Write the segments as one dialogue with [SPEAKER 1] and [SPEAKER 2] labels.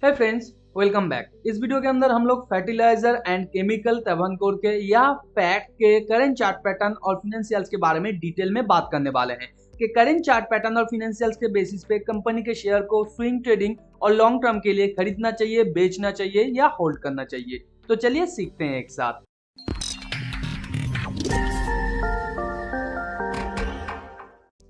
[SPEAKER 1] है friends, welcome back. इस video के अंदर हम लोग फर्टिलाइजर एंड केमिकल तवंकोर के या फैक्ट के करंट चार्ट पैटर्न और फिनेंशियल्स के बारे में डिटेल में बात करने वाले हैं कि करंट चार्ट पैटर्न और फिनेंशियल्स के बेसिस पे कंपनी के शेयर को स्विंग ट्रेडिंग और लॉन्ग टर्म के लिए खरीदना चाहिए, बेचना चाहिए या होल्ड करना चाहिए। तो चलिए सीखते हैं एक साथ।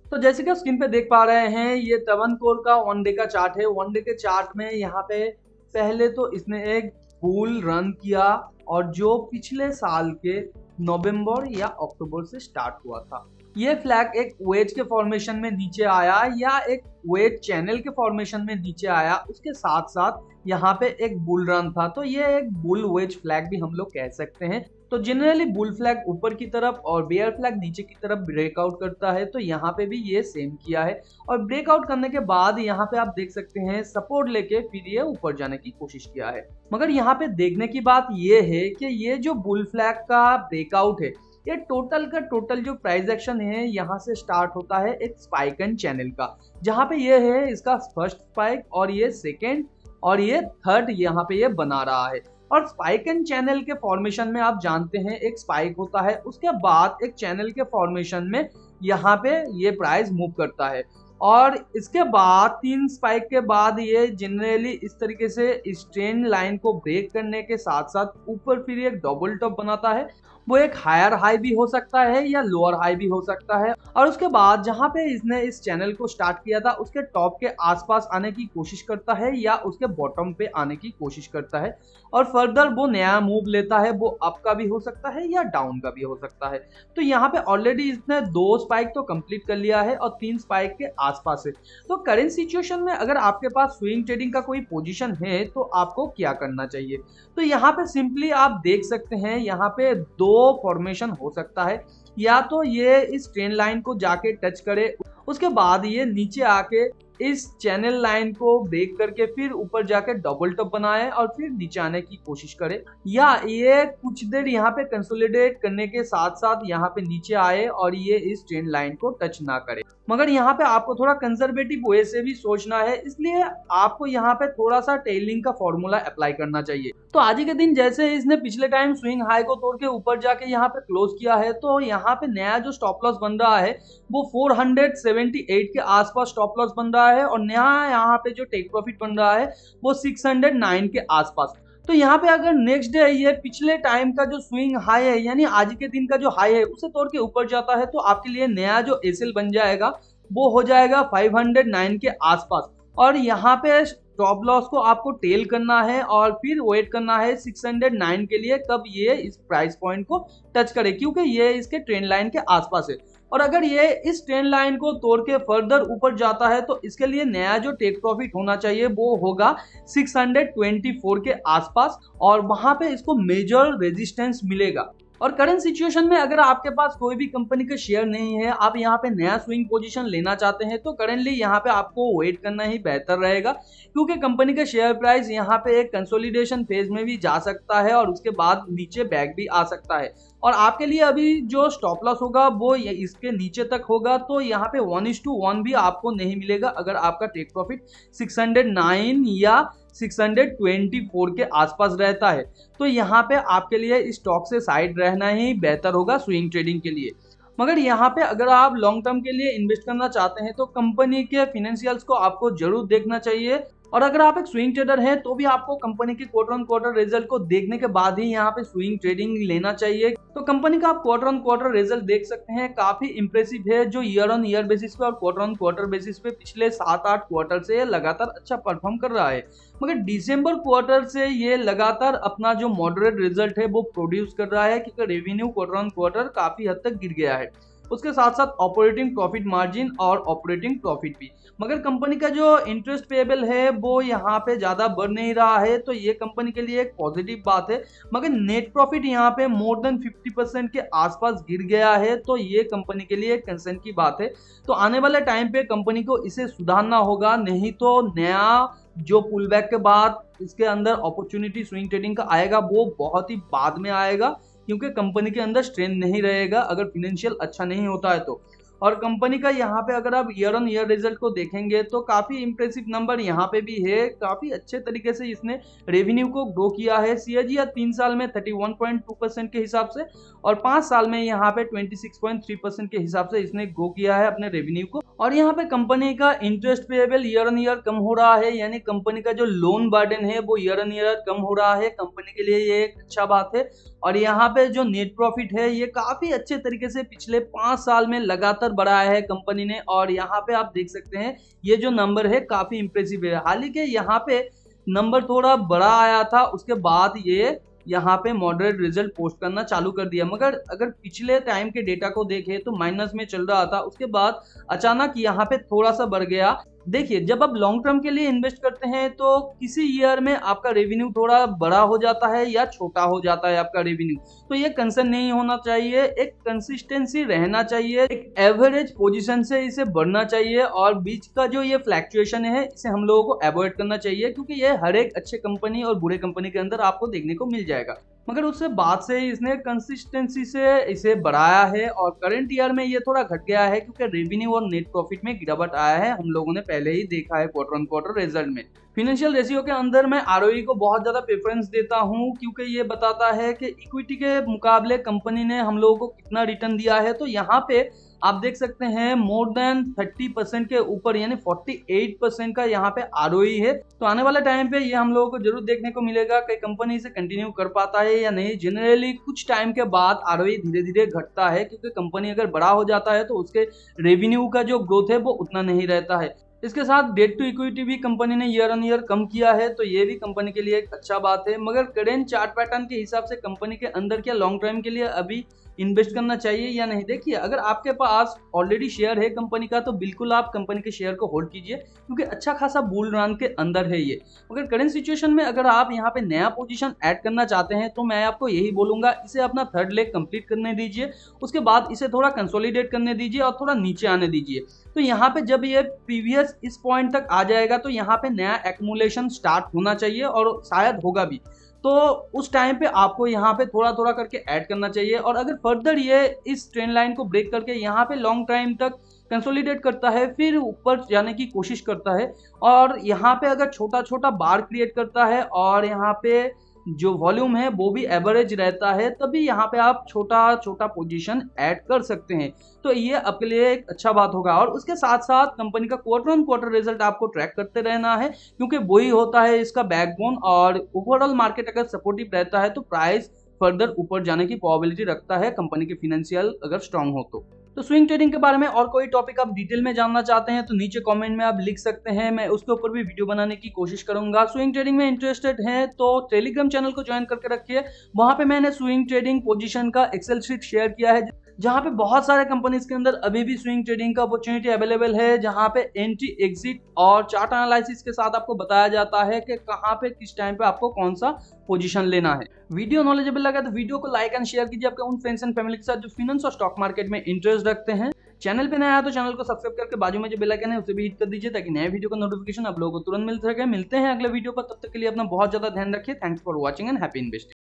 [SPEAKER 1] तो जैसे कि स्क्रीन पे देख पा रहे हैं, ये तवंकोर का वन डे का चार्ट है। वन डे के चार्ट में यहाँ पे पहले तो इसने एक बुल रन किया और जो पिछले साल के नवंबर या अक्टूबर से स्टार्ट हुआ था। ये फ्लैग एक वेज के फॉर्मेशन में नीचे आया या एक वेज चैनल के फॉर्मेशन में नीचे आया, उसके साथ साथ यहाँ पे एक बुल रन था। तो ये एक बुल वेज फ्लैग भी हम लोग कह सकते हैं। तो जनरली बुल फ्लैग ऊपर की तरफ और बेयर फ्लैग नीचे की तरफ ब्रेकआउट करता है, तो यहाँ पे भी ये सेम किया है और ब्रेकआउट करने के बाद यहाँ पे आप देख सकते हैं सपोर्ट लेके फिर ये ऊपर जाने की कोशिश किया है। मगर यहाँ पे देखने की बात ये है कि ये जो बुल फ्लैग का ब्रेकआउट है, ये टोटल का टोटल जो प्राइस एक्शन है यहाँ से स्टार्ट होता है एक स्पाइक एंड चैनल का, जहाँ पे ये है इसका फर्स्ट स्पाइक और ये सेकेंड और ये थर्ड यहाँ पे ये बना रहा है। और स्पाइक एंड चैनल के फॉर्मेशन में आप जानते हैं एक स्पाइक होता है, उसके बाद एक चैनल के फॉर्मेशन में यहाँ पे ये प्राइस मूव करता है और इसके बाद तीन स्पाइक के बाद ये जनरली इस तरीके से इस ट्रेंड लाइन को ब्रेक करने के साथ साथ ऊपर फिर एक डबल टॉप बनाता है। वो एक हायर हाई भी हो सकता है या लोअर हाई भी हो सकता है और उसके बाद जहां पे इसने इस चैनल को स्टार्ट किया था उसके टॉप के आसपास आने की कोशिश करता है या उसके बॉटम पे आने की कोशिश करता है और फर्दर वो नया मूव लेता है। वो अप का भी हो सकता है या डाउन का भी हो सकता है। तो यहाँ पे ऑलरेडी इसने 2 स्पाइक तो कंप्लीट कर लिया है और 3 स्पाइक के आसपास है। तो करेंट सिचुएशन में अगर आपके पास स्विंग ट्रेडिंग का कोई पोजीशन है तो आपको क्या करना चाहिए। तो यहाँ पे सिंपली आप देख सकते हैं यहाँ पे 2 फॉर्मेशन हो सकता है, या तो ये इस ट्रेंड लाइन को जाके टच करे, उसके बाद ये नीचे आके इस चैनल लाइन को ब्रेक करके फिर ऊपर जाके डबल टॉप बनाए और फिर नीचे आने की कोशिश करे, या ये कुछ देर यहाँ पे कंसोलिडेट करने के साथ साथ यहाँ पे नीचे आए और ये इस ट्रेंड लाइन को टच ना करे। मगर यहाँ पे आपको थोड़ा कंजर्वेटिव वे से भी सोचना है, इसलिए आपको यहाँ पे थोड़ा सा टेलिंग का फॉर्मूला अप्लाई करना चाहिए। तो आज के दिन जैसे इसने पिछले टाइम स्विंग हाई को तोड़ के ऊपर जाके यहाँ पे क्लोज किया है, तो यहाँ पे नया जो स्टॉप लॉस बन रहा है वो 478 के आसपास स्टॉप लॉस बन रहा है और नया यहाँ पे जो टेक प्रॉफिट बन रहा है वो 609 के आसपास। तो यहाँ पे अगर नेक्स्ट डे ये पिछले टाइम का जो स्विंग हाई है यानी आज के दिन का जो हाई है उसे तोड़ के ऊपर जाता है, तो आपके लिए नया जो एसएल बन जाएगा वो हो जाएगा 509 के आसपास। और यहाँ पे स्टॉप लॉस को आपको टेल करना है और फिर वेट करना है 609 के लिए कब ये इस प्राइस पॉइंट को टच करे, क्योंकि ये इसके ट्रेंड लाइन के आसपास है। और अगर ये इस ट्रेंड लाइन को तोड़ के फर्दर ऊपर जाता है तो इसके लिए नया जो टेक प्रॉफिट होना चाहिए वो होगा 624 के आसपास और वहां पे इसको मेजर रेजिस्टेंस मिलेगा। और करंट सिचुएशन में अगर आपके पास कोई भी कंपनी का शेयर नहीं है, आप यहाँ पे नया स्विंग पोजीशन लेना चाहते हैं, तो करेंटली यहाँ पे आपको वेट करना ही बेहतर रहेगा, क्योंकि कंपनी का शेयर प्राइस यहाँ पे एक कंसोलिडेशन फेज में भी जा सकता है और उसके बाद नीचे बैक भी आ सकता है। और आपके लिए अभी जो स्टॉप लॉस होगा वो इसके नीचे तक होगा, तो यहाँ पे 1:1 भी आपको नहीं मिलेगा अगर आपका टेक प्रॉफिट 609 या 624 के आसपास रहता है। तो यहाँ पे आपके लिए स्टॉक से साइड रहना ही बेहतर होगा स्विंग ट्रेडिंग के लिए। मगर यहाँ पे अगर आप लॉन्ग टर्म के लिए इन्वेस्ट करना चाहते हैं तो कंपनी के फिनेंशियल्स को आपको जरूर देखना चाहिए। और अगर आप एक स्विंग ट्रेडर हैं तो भी आपको कंपनी के क्वार्टर ऑन क्वार्टर रिजल्ट को देखने के बाद ही यहाँ पे स्विंग ट्रेडिंग लेना चाहिए। तो कंपनी का आप क्वार्टर ऑन क्वार्टर रिजल्ट देख सकते हैं, काफी इंप्रेसिव है, जो ईयर ऑन ईयर बेसिस पे और क्वार्टर ऑन क्वार्टर बेसिस पे पिछले 7-8 क्वार्टर से लगातार अच्छा परफॉर्म कर रहा है। मगर दिसंबर क्वार्टर से ये लगातार अपना जो मॉडरेट रिजल्ट है वो प्रोड्यूस कर रहा है, क्योंकि रेवेन्यू क्वार्टर ऑन क्वार्टर काफी हद तक गिर गया है, उसके साथ साथ ऑपरेटिंग प्रॉफिट मार्जिन और ऑपरेटिंग प्रॉफिट भी। मगर कंपनी का जो इंटरेस्ट पेएबल है वो यहाँ पे ज्यादा बढ़ नहीं रहा है, तो ये कंपनी के लिए एक पॉजिटिव बात है। मगर नेट प्रॉफिट यहाँ पे मोर देन 50% के आसपास गिर गया है, तो ये कंपनी के लिए एक कंसर्न की बात है। तो आने वाले टाइम पे कंपनी को इसे सुधारना होगा, नहीं तो नया जो पुल बैक के बाद इसके अंदर अपॉर्चुनिटी स्विंग ट्रेडिंग का आएगा वो बहुत ही बाद में आएगा, क्योंकि कंपनी के अंदर स्ट्रेंथ नहीं रहेगा अगर फिनेंशियल अच्छा नहीं होता है तो। और कंपनी का यहाँ पे अगर आप ईयर ऑन ईयर रिजल्ट को देखेंगे तो काफी इंप्रेसिव नंबर यहाँ पे भी है। काफी अच्छे तरीके से इसने रेवेन्यू को ग्रो किया है। सीएजीआर 3 साल में 31.2% के हिसाब से और 5 साल में यहाँ पे 26.3% के हिसाब से इसने ग्रो किया है अपने रेवेन्यू को। और यहाँ पे कंपनी का interest payable year on year कम हो रहा है, यानी कंपनी का जो लोन बर्डन है वो ईयर ऑन ईयर कम हो रहा है। कंपनी के लिए ये एक अच्छा बात है। और यहाँ पे जो नेट प्रॉफिट है ये काफी अच्छे तरीके से पिछले 5 साल में लगातार बढ़ाया है कंपनी ने। और यहाँ पे आप देख सकते हैं ये जो नंबर है काफी इंप्रेसिव है। हाल ही के यहाँ पे नंबर थोड़ा बड़ा आया था, उसके बाद ये यहाँ पे मॉडरेट रिजल्ट पोस्ट करना चालू कर दिया। मगर अगर पिछले टाइम के डेटा को देखें तो माइनस में चल रहा था, उसके बाद अचानक यहाँ पे थोड़ा सा बढ़ गया। देखिए, जब आप लॉन्ग टर्म के लिए इन्वेस्ट करते हैं तो किसी ईयर में आपका रेवेन्यू थोड़ा बड़ा हो जाता है या छोटा हो जाता है आपका रेवेन्यू, तो ये कंसर्न नहीं होना चाहिए। एक कंसिस्टेंसी रहना चाहिए, एक एवरेज पोजीशन से इसे बढ़ना चाहिए और बीच का जो ये फ्लैक्चुएशन है इसे हम लोगों को अवॉइड करना चाहिए, क्योंकि ये हर एक अच्छे कंपनी और बुरे कंपनी के अंदर आपको देखने को मिल जाएगा। मगर उससे बाद से इसने कंसिस्टेंसी से इसे बढ़ाया है और करंट ईयर में ये थोड़ा घट गया है क्योंकि रेवेन्यू और नेट प्रॉफिट में गिरावट आया है। हम लोगों ने पहले ही देखा है क्वार्टर ऑन क्वार्टर रिजल्ट में। फाइनेंशियल रेशियो के अंदर मैं आरओई को बहुत ज्यादा प्रेफरेंस देता हूं, क्योंकि ये बताता है कि इक्विटी के मुकाबले कंपनी ने हम लोगों को कितना रिटर्न दिया है। तो यहाँ पे आप देख सकते हैं मोर देन 30% के ऊपर, यानी 48% का यहाँ पे आरओई है। तो आने वाले टाइम पे ये हम लोगों को जरूर देखने को मिलेगा कि कंपनी इसे कंटिन्यू कर पाता है या नहीं। जनरली कुछ टाइम के बाद आरओई धीरे धीरे घटता है, क्योंकि कंपनी अगर बड़ा हो जाता है तो उसके रेवेन्यू का जो ग्रोथ है वो उतना नहीं रहता है। इसके साथ डेट टू इक्विटी भी कंपनी ने ईयर ऑन ईयर कम किया है, तो ये भी कंपनी के लिए एक अच्छा बात है। मगर करेंट चार्ट पैटर्न के हिसाब से कंपनी के अंदर क्या लॉन्ग टर्म के लिए अभी इन्वेस्ट करना चाहिए या नहीं? देखिए, अगर आपके पास ऑलरेडी शेयर है कंपनी का तो बिल्कुल आप कंपनी के शेयर को होल्ड कीजिए, क्योंकि अच्छा खासा बुल रन के अंदर है ये। मगर करंट सिचुएशन में अगर आप यहाँ पे नया पोजीशन ऐड करना चाहते हैं तो मैं आपको यही बोलूंगा, इसे अपना थर्ड लेग कंप्लीट करने दीजिए, उसके बाद इसे थोड़ा कंसोलिडेट करने दीजिए और थोड़ा नीचे आने दीजिए। तो यहाँ पे जब ये प्रीवियस इस पॉइंट तक आ जाएगा तो यहाँ पे नया एक्यूमुलेशन स्टार्ट होना चाहिए और शायद होगा भी। तो उस टाइम पे आपको यहाँ पे थोड़ा थोड़ा करके ऐड करना चाहिए। और अगर फर्दर ये इस ट्रेंड लाइन को ब्रेक करके यहाँ पे लॉन्ग टाइम तक कंसोलिडेट करता है, फिर ऊपर जाने की कोशिश करता है और यहाँ पे अगर छोटा छोटा बार क्रिएट करता है और यहाँ पे जो वॉल्यूम है वो भी एवरेज रहता है, तभी यहाँ पे आप छोटा छोटा पोजीशन ऐड कर सकते हैं। तो ये आपके लिए एक अच्छा बात होगा। और उसके साथ साथ कंपनी का क्वार्टर ऑन क्वार्टर रिजल्ट आपको ट्रैक करते रहना है, क्योंकि वही होता है इसका बैकबोन। और ओवरऑल मार्केट अगर सपोर्टिव रहता है तो प्राइस फर्दर ऊपर जाने की प्रोबेबिलिटी रखता है, कंपनी के फाइनेंशियल अगर स्ट्रांग हो तो स्विंग ट्रेडिंग के बारे में और कोई टॉपिक आप डिटेल में जानना चाहते हैं तो नीचे कमेंट में आप लिख सकते हैं, मैं उसके ऊपर भी वीडियो बनाने की कोशिश करूंगा। स्विंग ट्रेडिंग में इंटरेस्टेड हैं तो टेलीग्राम चैनल को ज्वाइन करके रखिए, वहां पे मैंने स्विंग ट्रेडिंग पोजीशन का एक्सेल शीट शेयर किया है, जहां पे बहुत सारे कंपनीज के अंदर अभी भी स्विंग ट्रेडिंग का अपॉर्चुनिटी अवेलेबल है, जहां पे एंट्री एग्जिट और चार्ट एनालिसिस के साथ आपको बताया जाता है कि कहां पे किस टाइम पे आपको कौन सा पोजीशन लेना है। वीडियो नॉलेजेबल लगा तो वीडियो को लाइक एंड शेयर कीजिए आपके उन फ्रेंड्स एंड फैमिली के साथ जो फाइनेंस और स्टॉक मार्केट में इंटरेस्ट रखते हैं। चैनल पे नया है तो चैनल को सब्सक्राइब करके बाजू में जो बेल आइकन है उसे भी हिट कर दीजिए, ताकि नए वीडियो का नोटिफिकेशन आप लोगों को तुरंत मिल सके। मिलते हैं अगले वीडियो पर, तब तक के लिए अपना बहुत ज्यादा ध्यान रखिए। Thanks for watching and happy investing.